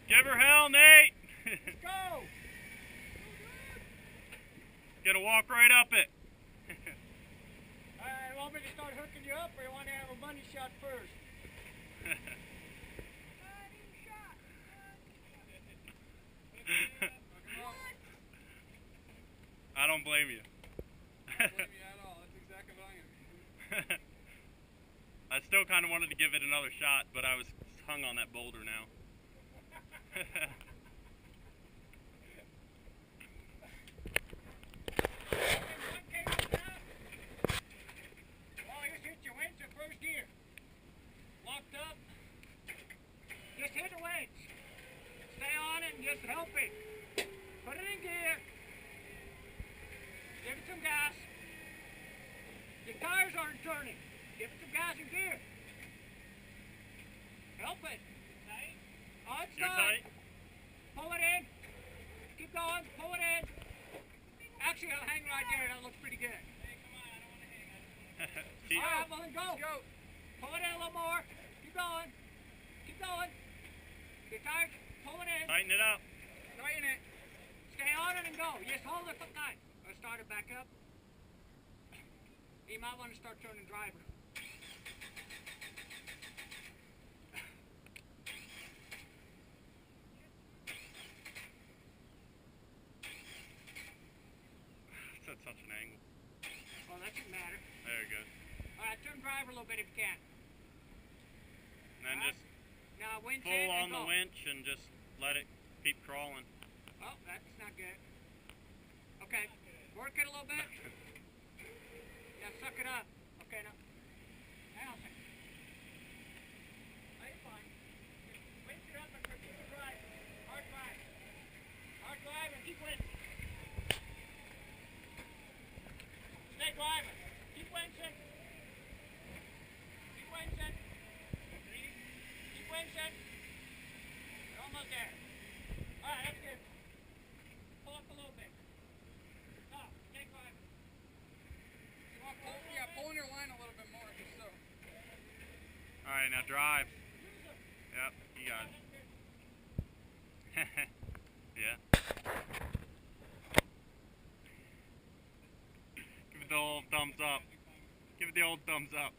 Give her hell, Nate! Let's go! Gonna walk right up it. Alright, want me to start hooking you up, or you want to have a money shot first? I don't blame you. I don't blame you at all. That's exactly what I am. I still kind of wanted to give it another shot, but I was hung on that boulder now. Just hit the winch. Stay on it and just help it. Put it in gear. Give it some gas. Your tires aren't turning. Give it some gas and gear. Help it. Tight? Oh, it's You're tight. tight? Pull it in. Keep going. Pull it in. Actually, I'll hang right there. That looks pretty good. Hey, come on. I don't want to hang. Keep, All right, well then go. Let's go. Pull it in a little more. Keep going. Keep going. Get tired. Pull it in. tighten it up. Tighten it. Stay on it and go. Just hold it for tight. Let's start it back up. You might want to start turning driver. It's at such an angle. Well, that shouldn't matter. There it goes. Alright, turn driver a little bit if you can. And then Alright. just Now winch pull in on and the go. winch and just let it keep crawling. Oh, that's not good. Okay, work it a little bit. Yeah, suck it up. Okay, now. Hang on a second. Oh, you're fine. Winch it up and keep it driving. Hard drive. Hard drive and keep winching. Stay driving. Keep winching. Keep winching. Keep winching. You're almost there. Alright, that's good. Pull up a little bit. Stop. Stay driving. Yeah, pull in your line a little bit more, just so. Alright, now drive. Yep, you got it. Yeah. Give it the old thumbs up. Give it the old thumbs up.